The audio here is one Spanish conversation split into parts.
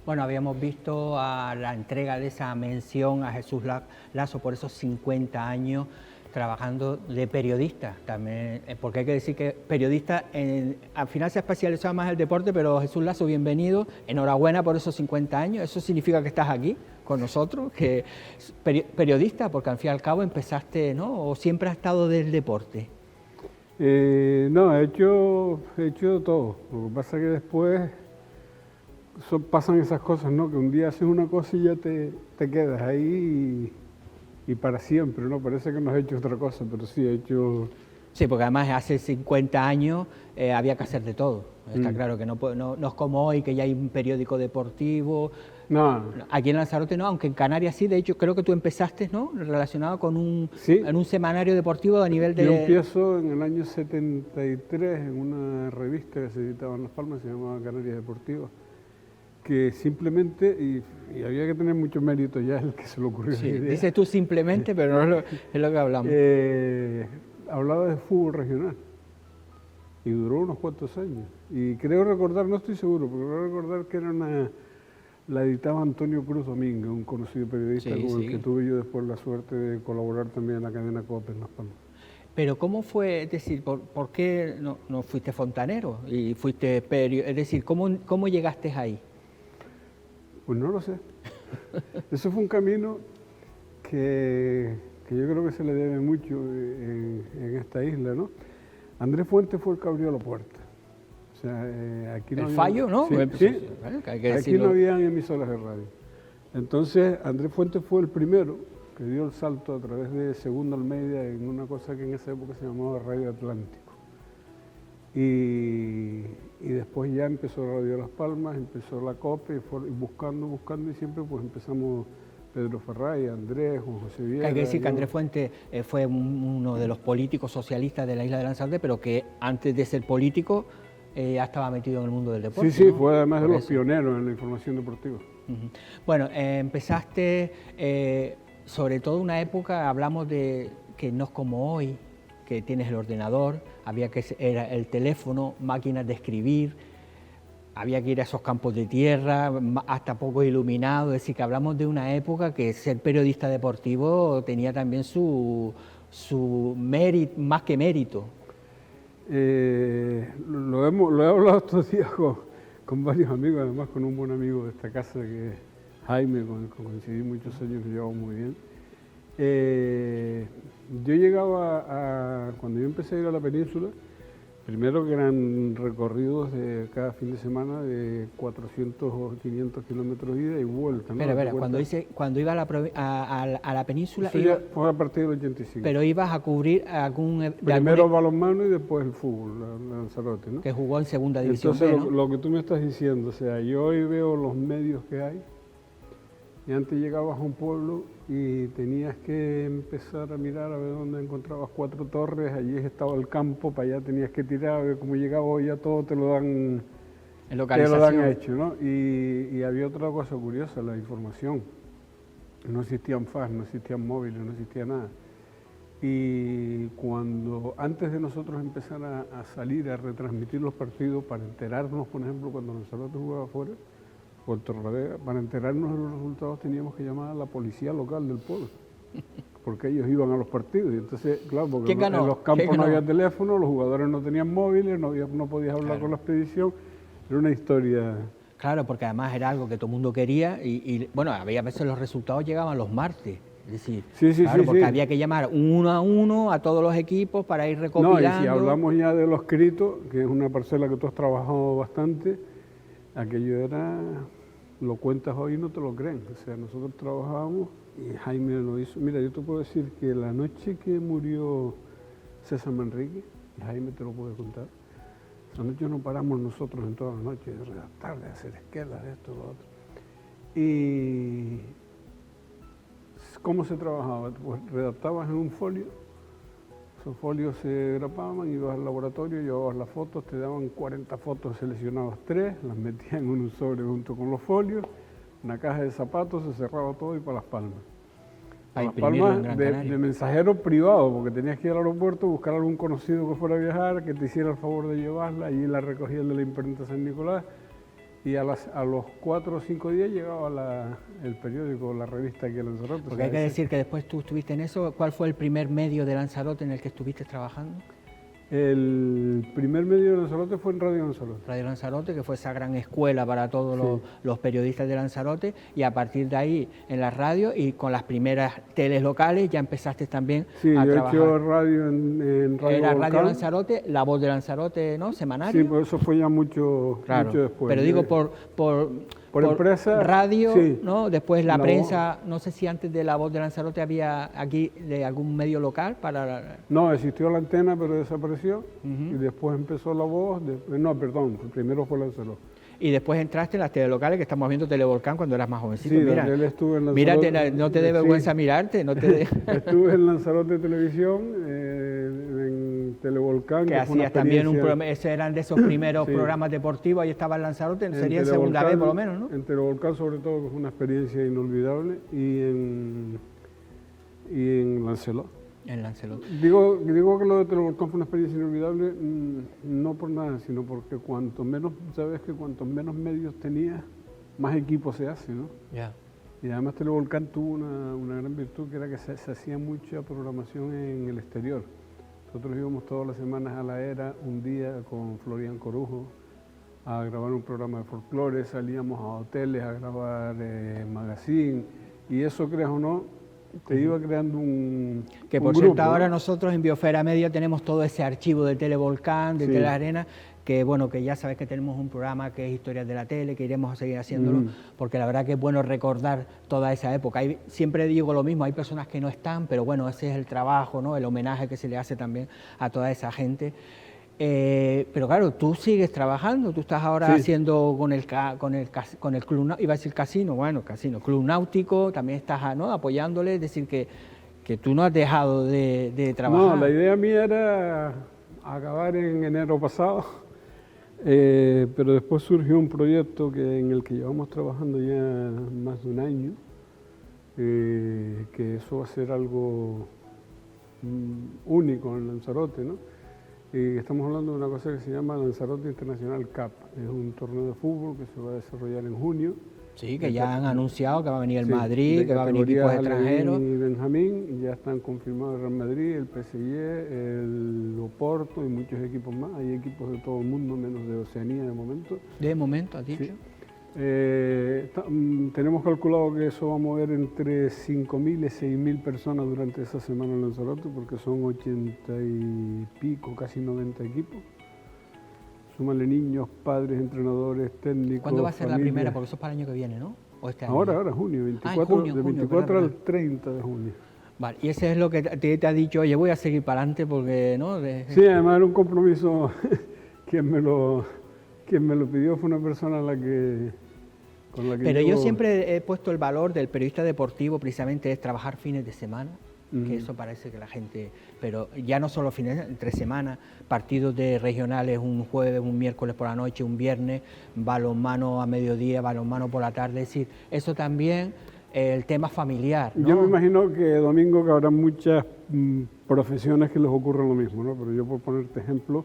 Bueno, habíamos visto a la entrega de esa mención a Jesús Lazo por esos 50 años trabajando de periodista también, porque hay que decir que periodista al final se ha especializado más en el deporte, pero Jesús Lazo, bienvenido, enhorabuena por esos 50 años, eso significa que estás aquí con nosotros, que periodista, porque al fin y al cabo empezaste, ¿no? ¿O siempre has estado del deporte? No, he hecho de todo. Lo que pasa es que después pasan esas cosas, ¿no? Que un día haces una cosa y ya te quedas ahí y para siempre, ¿no? Parece que no has hecho otra cosa, pero sí he hecho... Sí, porque además hace 50 años había que hacer de todo. Está claro que no es como hoy, que ya hay un periódico deportivo. No. Aquí en Lanzarote no, aunque en Canarias sí. De hecho, creo que tú empezaste, ¿no? Relacionado con en un semanario deportivo a nivel de... Yo empiezo en el año 73 en una revista que se editaba en Las Palmas, se llamaba Canarias Deportiva, que simplemente, y había que tener mucho mérito ya el que se le ocurrió Sí, la idea. dices tú simplemente, pero no es lo que hablamos. Hablaba de fútbol regional y duró unos cuantos años. Y creo recordar, no estoy seguro, pero creo recordar que la editaba Antonio Cruz Domínguez, un conocido periodista con el que tuve yo después la suerte de colaborar también en la cadena COPE en Las Palmas. Pero ¿cómo fue, es decir, por qué no fuiste fontanero y fuiste es decir, ¿cómo llegaste ahí? Pues no lo sé. Eso fue un camino que yo creo que se le debe mucho en esta isla, ¿no? Andrés Fuentes fue el que abrió la puerta. O sea, aquí no el había, fallo, ¿no? Sí, sí. Aquí no habían emisoras de radio. Entonces, Andrés Fuentes fue el primero que dio el salto a través de Segundo al Media en una cosa que en esa época se llamaba Radio Atlántico. Y después ya empezó Radio Las Palmas, empezó la COPE, y buscando, y siempre pues empezamos Pedro Ferray, Andrés, Juan José Viera. Hay que decir que Andrés Fuentes fue uno de los políticos socialistas de la isla de Lanzarote, pero que antes de ser político ya estaba metido en el mundo del deporte. Sí, ¿no? fue además de los pioneros en la información deportiva. Bueno, empezaste sobre todo una época, hablamos de que no es como hoy, que tienes el ordenador, era el teléfono, máquinas de escribir, había que ir a esos campos de tierra, hasta poco iluminado, es decir, que hablamos de una época que ser periodista deportivo tenía también su mérito, más que mérito. Lo he hablado estos días con varios amigos, además con un buen amigo de esta casa que es Jaime, con el que coincidí muchos años, que llevamos muy bien. Yo llegaba cuando yo empecé a ir a la península, primero que eran recorridos de cada fin de semana de 400 o 500 kilómetros ida y vuelta, ¿no? Espera, cuando iba a la península... Eso ya fue a partir del 85. Pero ibas a cubrir Primero balonmano y después el fútbol, Lanzarote, ¿no? Que jugó en segunda división. Entonces, B, ¿no? lo que tú me estás diciendo, o sea, yo hoy veo los medios que hay, y antes llegabas a un pueblo y tenías que empezar a mirar a ver dónde encontrabas 4 torres, allí estaba el campo, para allá tenías que tirar, a ver cómo llegaba, hoy ya todo te lo dan, hecho, ¿no? Y había otra cosa curiosa, la información. No existían fax, no existían móviles, no existía nada. Y antes de nosotros empezar a salir a retransmitir los partidos para enterarnos, por ejemplo, cuando Lanzarote jugaba afuera, Puerto Rodea, para enterarnos de los resultados teníamos que llamar a la policía local del pueblo, porque ellos iban a los partidos. Y entonces, claro, porque en los campos no había teléfono, los jugadores no tenían móviles, no podías hablar con la expedición, era una historia... Claro, porque además era algo que todo el mundo quería y bueno, había veces los resultados llegaban los martes. Es decir, porque había que llamar uno a uno a todos los equipos para ir recopilando. No, y si hablamos ya de lo escrito, que es una parcela que tú has trabajado bastante, aquello era, lo cuentas hoy y no te lo creen. O sea, nosotros trabajábamos y Jaime lo hizo. Mira, yo te puedo decir que la noche que murió César Manrique, y Jaime te lo puede contar, esa noche no paramos nosotros en todas las noches de redactar, de hacer esquelas, de esto, lo otro. Y ¿cómo se trabajaba? Pues redactabas en un folio, esos folios se grapaban, ibas al laboratorio, llevabas las fotos, te daban 40 fotos, seleccionabas 3, las metían en un sobre junto con los folios, una caja de zapatos, se cerraba todo y para Las Palmas. Para Las Palmas de mensajero privado, porque tenías que ir al aeropuerto, buscar a algún conocido que fuera a viajar, que te hiciera el favor de llevarla, allí la recogía el de la imprenta San Nicolás, y a los 4 o 5 días llegaba el periódico, la revista aquí en Lanzarote. Porque hay que decir que después tú estuviste en eso. ¿Cuál fue el primer medio de Lanzarote en el que estuviste trabajando? El primer medio de Lanzarote fue en Radio Lanzarote. Radio Lanzarote, que fue esa gran escuela para todos los periodistas de Lanzarote, y a partir de ahí en la radio y con las primeras teles locales ya empezaste también a trabajar. Sí, yo he hecho radio en Radio Era Volcán. Radio Lanzarote, La Voz de Lanzarote, ¿no? Semanario. Sí, pues eso fue ya mucho después. Pero digo por empresa, radio, sí. Después después la prensa, Voz. no sé si antes de La Voz de Lanzarote había aquí de algún medio local para... No, existió la antena pero desapareció y después empezó La Voz, primero fue Lanzarote. Y después entraste en las telelocales, que estamos viendo Televolcán cuando eras más jovencito. Sí, mira, él estuvo en Lanzarote. Mírate, no te dé vergüenza mirarte. Estuve en Lanzarote Televisión, en Televolcán. Que hacías también un programa, esos eran de esos primeros programas deportivos, ahí estaba en Lanzarote, sería en segunda vez por lo menos, ¿no? En Televolcán sobre todo, que fue una experiencia inolvidable, y en Lancelot. En Lancelot. Digo que lo de Televolcán fue una experiencia inolvidable, no por nada, sino porque cuanto menos medios tenías, más equipo se hace, ¿no? Ya. Y además Televolcán tuvo una gran virtud, que era que se hacía mucha programación en el exterior. Nosotros íbamos todas las semanas a La Era, un día con Florian Corujo, a grabar un programa de folclore, salíamos a hoteles a grabar magazine, y eso, creas o no, te iba creando un Que por cierto, ahora nosotros en Biosfera Media tenemos todo ese archivo de Televolcán, de Telearena, que bueno, que ya sabes que tenemos un programa que es Historias de la Tele, que iremos a seguir haciéndolo, porque la verdad que es bueno recordar toda esa época. Siempre digo lo mismo, hay personas que no están, pero bueno, ese es el trabajo, ¿no? El homenaje que se le hace también a toda esa gente. Pero claro, tú sigues trabajando, tú estás ahora haciendo con el club, iba a decir casino, club náutico, también estás, ¿no?, apoyándole, es decir, que tú no has dejado de trabajar. No, la idea mía era acabar en enero pasado, pero después surgió un proyecto en el que llevamos trabajando ya más de un año, que eso va a ser algo único en Lanzarote, ¿no? Y estamos hablando de una cosa que se llama Lanzarote International Cup. Es un torneo de fútbol que se va a desarrollar en junio. Sí, que ya han anunciado que va a venir el Madrid, que va a venir equipos extranjeros. Y Benjamín, y ya están confirmados el Real Madrid, el PSG, el Oporto y muchos equipos más. Hay equipos de todo el mundo, menos de Oceanía de momento. ¿De momento, has dicho? Sí. Tenemos calculado que eso va a mover entre 5.000 y 6.000 personas durante esa semana en Lanzarote, porque son 80 y pico, casi 90 equipos. Súmale niños, padres, entrenadores, técnicos. ¿Cuándo va a ser familias. la primera? Porque eso es para el año que viene, ¿no? ¿O este año? Ahora, junio, 24, de 24 al 30 de junio. Vale, y ese es lo que te ha dicho, oye, voy a seguir para adelante porque, ¿no? Sí, además era un compromiso. Quien me lo pidió fue una persona con la que Pero yo siempre he puesto el valor del periodista deportivo, precisamente es trabajar fines de semana, que eso parece que la gente, pero ya no solo fines, entre semanas, partidos de regionales un jueves, un miércoles por la noche, un viernes, balonmano a mediodía, balonmano por la tarde, es decir, eso también, el tema familiar, ¿no? Yo me imagino que domingo que habrá muchas profesiones que les ocurra lo mismo, ¿no? Pero yo, por ponerte ejemplo,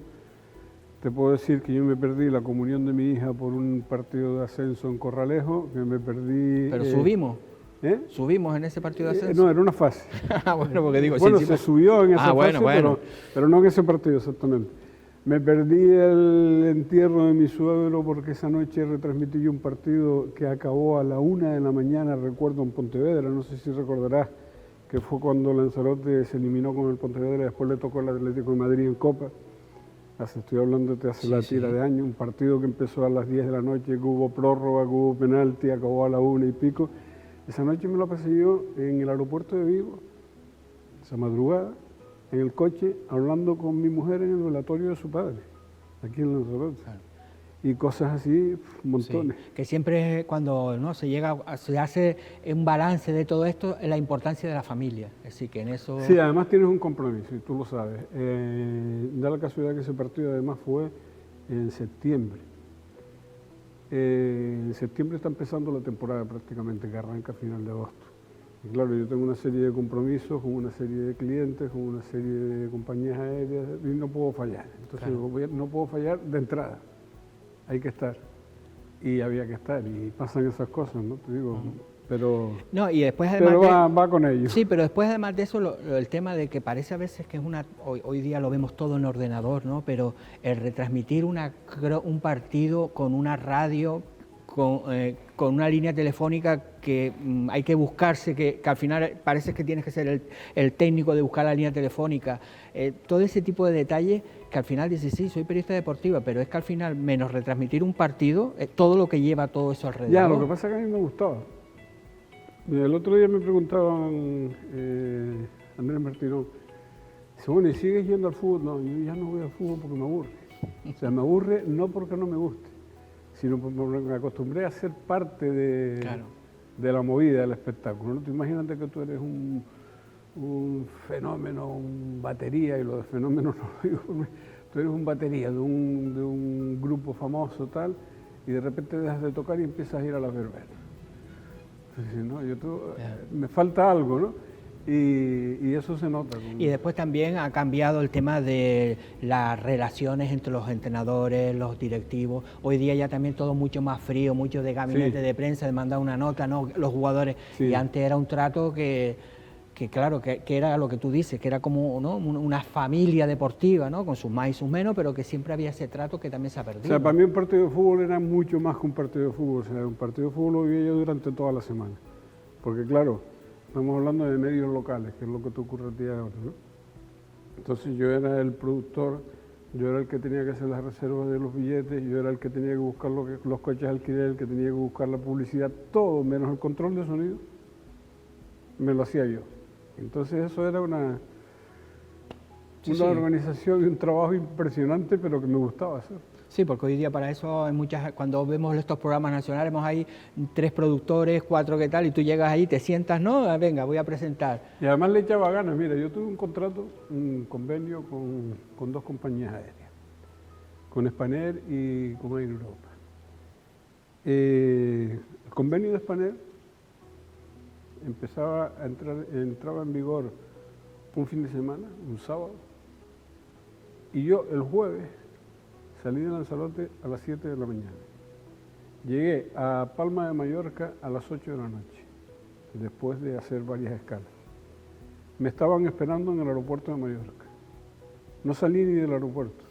te puedo decir que yo me perdí la comunión de mi hija por un partido de ascenso en Corralejo, que me perdí... Pero subimos. ¿Subimos en ese partido de ascenso? No, era una fase. Bueno, porque digo... Bueno, se subió en esa fase, bueno. Pero no en ese partido exactamente. Me perdí el entierro de mi suegro porque esa noche retransmití yo un partido que acabó a la 1 de la mañana, recuerdo, en Pontevedra. No sé si recordarás que fue cuando Lanzarote se eliminó con el Pontevedra y después le tocó el Atlético de Madrid en Copa. Estoy hablando de hace la tira de años, un partido que empezó a las 10 de la noche, que hubo prórroga, que hubo penalti, acabó a la 1 y pico. Esa noche me la pasé yo en el aeropuerto de Vigo, esa madrugada, en el coche, hablando con mi mujer en el velatorio de su padre, aquí en Lanzarote. Claro. Y cosas así, montones. Sí, que siempre cuando ¿no? se hace un balance de todo esto, es la importancia de la familia. Así que en eso... Sí, además tienes un compromiso, y tú lo sabes. Da la casualidad que ese partido además fue en septiembre. En septiembre está empezando la temporada prácticamente, que arranca a final de agosto. Y claro, yo tengo una serie de compromisos con una serie de clientes, con una serie de compañías aéreas, y no puedo fallar. Entonces, claro, no puedo fallar de entrada. Hay que estar. y había que estar, y pasan esas cosas, ¿no? Te digo, pero... No, y después además Pero va con ello. Sí, pero después además de eso, el tema de que parece a veces que es hoy día lo vemos todo en ordenador, ¿no? Pero el retransmitir un partido con una radio, con una línea telefónica que hay que buscarse, que al final parece que tienes que ser el técnico de buscar la línea telefónica, todo ese tipo de detalles que al final dices, sí, soy periodista deportiva, pero es que al final, menos retransmitir un partido, todo lo que lleva todo eso alrededor. Ya, lo que pasa es que a mí me gustaba. El otro día me preguntaban, Andrés Martínez, dice, bueno, ¿y sigues yendo al fútbol? No, yo ya no voy al fútbol porque me aburre. O sea, me aburre no porque no me guste, sino porque me acostumbré a ser parte de la movida, del espectáculo, ¿no? Tú imagínate que tú eres un fenómeno, un batería, y lo de fenómeno no lo digo, tú eres un batería de un grupo famoso tal, y de repente dejas de tocar y empiezas a ir a las verbenas. Entonces, ¿no? Me falta algo, ¿no? Y eso se nota. Y después también ha cambiado el tema de las relaciones entre los entrenadores, los directivos. Hoy día ya también todo mucho más frío, mucho de gabinete de prensa, de mandar una nota, ¿no? Los jugadores. Sí. Y antes era un trato que claro, que era lo que tú dices, que era como, ¿no? Una familia deportiva, ¿no? Con sus más y sus menos, pero que siempre había ese trato que también se ha perdido. O sea, para mí un partido de fútbol era mucho más que un partido de fútbol. O sea, un partido de fútbol lo vivía yo durante toda la semana. Porque claro, estamos hablando de medios locales, que es lo que te ocurre a ti ahora, ¿no? Entonces yo era el productor, yo era el que tenía que hacer las reservas de los billetes, yo era el que tenía que buscar los coches de alquiler, el que tenía que buscar la publicidad, todo menos el control de sonido, me lo hacía yo. Entonces eso era una organización y un trabajo impresionante, pero que me gustaba hacer. Sí, porque hoy día para eso hay cuando vemos estos programas nacionales, vemos ahí 3 productores, 4 qué tal, y tú llegas ahí, te sientas, no, venga, voy a presentar. Y además le echaba ganas. Mira, yo tuve un contrato, un convenio con 2 compañías aéreas, con Spanair y con Air Europa. El convenio de Spanair entraba en vigor un fin de semana, un sábado, y yo el jueves salí de Lanzarote a las 7 de la mañana. Llegué a Palma de Mallorca a las 8 de la noche, después de hacer varias escalas. Me estaban esperando en el aeropuerto de Mallorca. No salí ni del aeropuerto.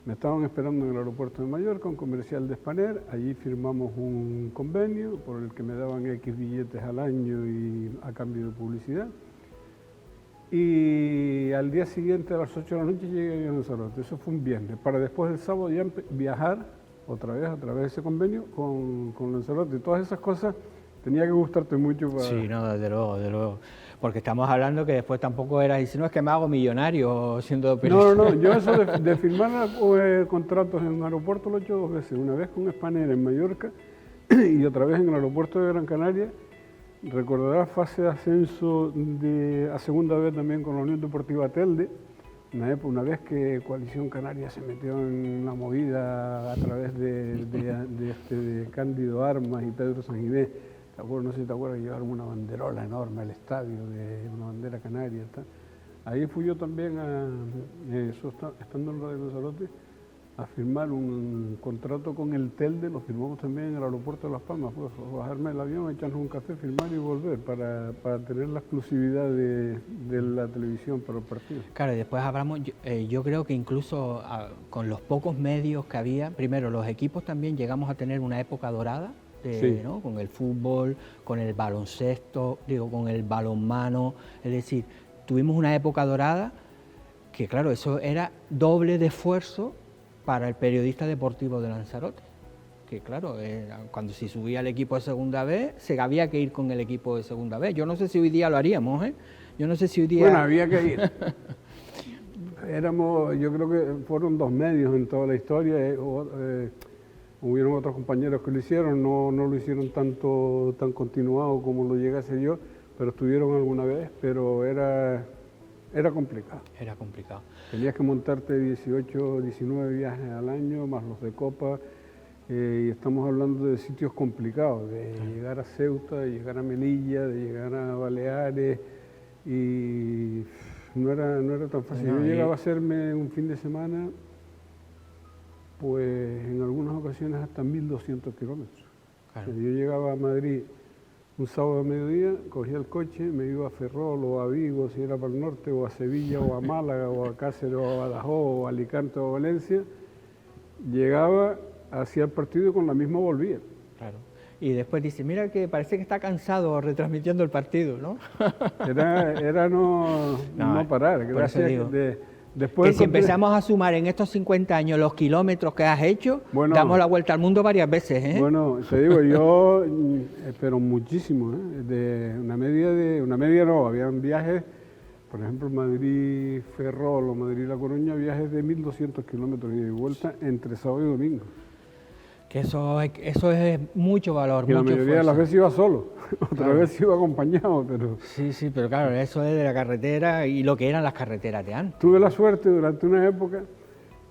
Me estaban esperando en el aeropuerto de Mallorca, un comercial de Spanair. Allí firmamos un convenio por el que me daban X billetes al año y a cambio de publicidad. Y al día siguiente a las 8 de la noche llegué a Lanzarote. Eso fue un viernes, para después el sábado ya viajar otra vez a través de ese convenio con Lanzarote. Todas esas cosas tenía que gustarte mucho para... Sí, no, desde luego, desde luego. Porque estamos hablando que después tampoco era, y si no es que me hago millonario siendo periodista. No, yo eso de firmar contratos en un aeropuerto lo he hecho 2 veces. Una vez con Spanair en Mallorca y otra vez en el aeropuerto de Gran Canaria. Recordarás fase de ascenso a segunda vez también con la Unión Deportiva Telde, una vez que Coalición Canaria se metió en la movida a través de Cándido Armas y Pedro Sanginés. No sé si te acuerdas, llevaron una banderola enorme al estadio, una bandera canaria. Ahí fui yo también, estando en Radio Lanzarote, a firmar un contrato con el Telde, lo firmamos también en el aeropuerto de Las Palmas, pues bajarme del avión, echarnos un café, firmar y volver para tener la exclusividad de la televisión para el partido. Claro, y después hablamos, yo creo que incluso con los pocos medios que había, primero los equipos también llegamos a tener una época dorada, ¿no? Con el fútbol, con el baloncesto, con el balonmano, es decir, tuvimos una época dorada que claro, eso era doble de esfuerzo para el periodista deportivo de Lanzarote, que claro, cuando se subía el equipo de segunda B, se había que ir con el equipo de segunda B. Yo no sé si hoy día lo haríamos, ¿eh? Yo no sé si hoy día... Bueno, había que ir. Yo creo que fueron 2 medios en toda la historia, hubieron otros compañeros que lo hicieron, no lo hicieron tan continuado como lo llegué a hacer yo, pero estuvieron alguna vez, pero era complicado. Era complicado. Tenías que montarte 18, 19 viajes al año, más los de Copa, y estamos hablando de sitios complicados, de llegar a Ceuta, de llegar a Melilla, de llegar a Baleares, y no era tan fácil. Yo llegaba a hacerme un fin de semana pues en algunas ocasiones hasta 1.200 kilómetros. Claro. Yo llegaba a Madrid un sábado a mediodía, cogía el coche, me iba a Ferrol o a Vigo, si era para el norte, o a Sevilla, o a Málaga, o a Cáceres, o a Badajoz, o a Alicante, o a Valencia. Llegaba, hacía el partido y con la misma volvía. Claro. Y después dice, mira que parece que está cansado retransmitiendo el partido, ¿no? Era no parar. Gracias. Después que si empezamos a sumar en estos 50 años los kilómetros que has hecho, bueno, damos la vuelta al mundo varias veces, ¿eh? Bueno, te digo, yo pero muchísimo, ¿eh? De una media no, habían viajes, por ejemplo, Madrid-Ferrol o Madrid-La Coruña, viajes de 1.200 kilómetros ida y vuelta entre sábado y domingo. Que eso es mucho valor, y mucho la mayoría de las veces iba solo, otra vez iba acompañado, pero... Sí, pero claro, eso es de la carretera y lo que eran las carreteras de antes. Tuve la suerte durante una época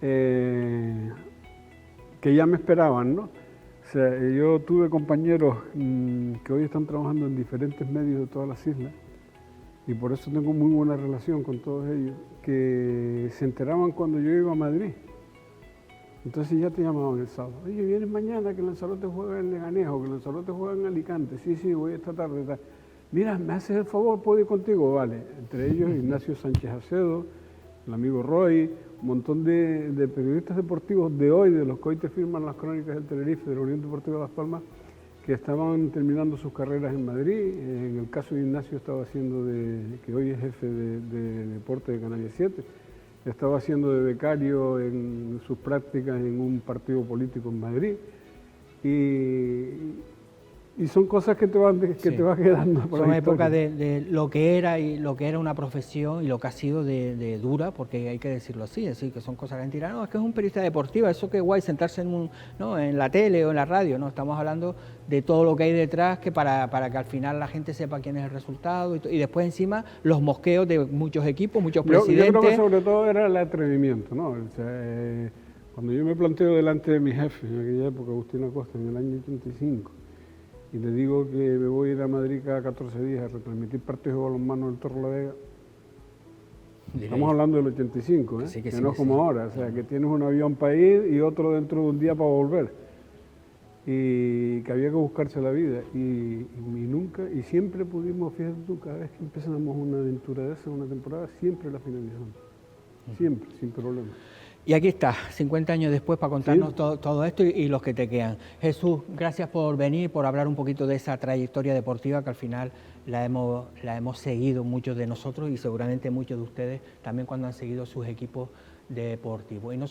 que ya me esperaban, ¿no? O sea, yo tuve compañeros que hoy están trabajando en diferentes medios de todas las islas y por eso tengo muy buena relación con todos ellos, que se enteraban cuando yo iba a Madrid. Entonces ya te llamaban el sábado. Oye, vienes mañana que Lanzarote juega en Leganés o que Lanzarote juega en Alicante. Sí, voy esta tarde. Mira, ¿me haces el favor? ¿Puedo ir contigo? Vale. Entre ellos Ignacio Sánchez Acedo, el amigo Roy, un montón de periodistas deportivos de hoy, de los que hoy te firman las crónicas del Tenerife, de la Unión Deportiva de Las Palmas, que estaban terminando sus carreras en Madrid. En el caso de Ignacio estaba haciendo que hoy es jefe de deporte de Canal 7. Estaba haciendo de becario en sus prácticas en un partido político en Madrid y son cosas que te van quedando por Son épocas de lo que era y lo que era una profesión y lo que ha sido de dura, porque hay que decirlo así, que son cosas que han tirado. No, es que es un periodista deportivo, eso que guay sentarse en la tele o en la radio, no, estamos hablando de todo lo que hay detrás, que para que al final la gente sepa quién es el resultado y después encima los mosqueos de muchos equipos, muchos presidentes. Yo creo que sobre todo era el atrevimiento, ¿no? O sea, cuando yo me planteo delante de mi jefe en aquella época, Agustín Acosta, en el año 85, y le digo que me voy a ir a Madrid cada 14 días a retransmitir partidos de balonmano del Torrelavega. Estamos hablando del 85, ¿eh? Que no es como ahora, o sea, que tienes un avión para ir y otro dentro de un día para volver. Y que había que buscarse la vida. Y nunca, y siempre pudimos, fíjate tú, cada vez que empezamos una aventura de esa, una temporada, siempre la finalizamos. Siempre, sin problema. Y aquí está, 50 años después, para contarnos todo esto y los que te quedan. Jesús, gracias por venir, por hablar un poquito de esa trayectoria deportiva que al final la hemos seguido muchos de nosotros y seguramente muchos de ustedes también cuando han seguido sus equipos deportivos.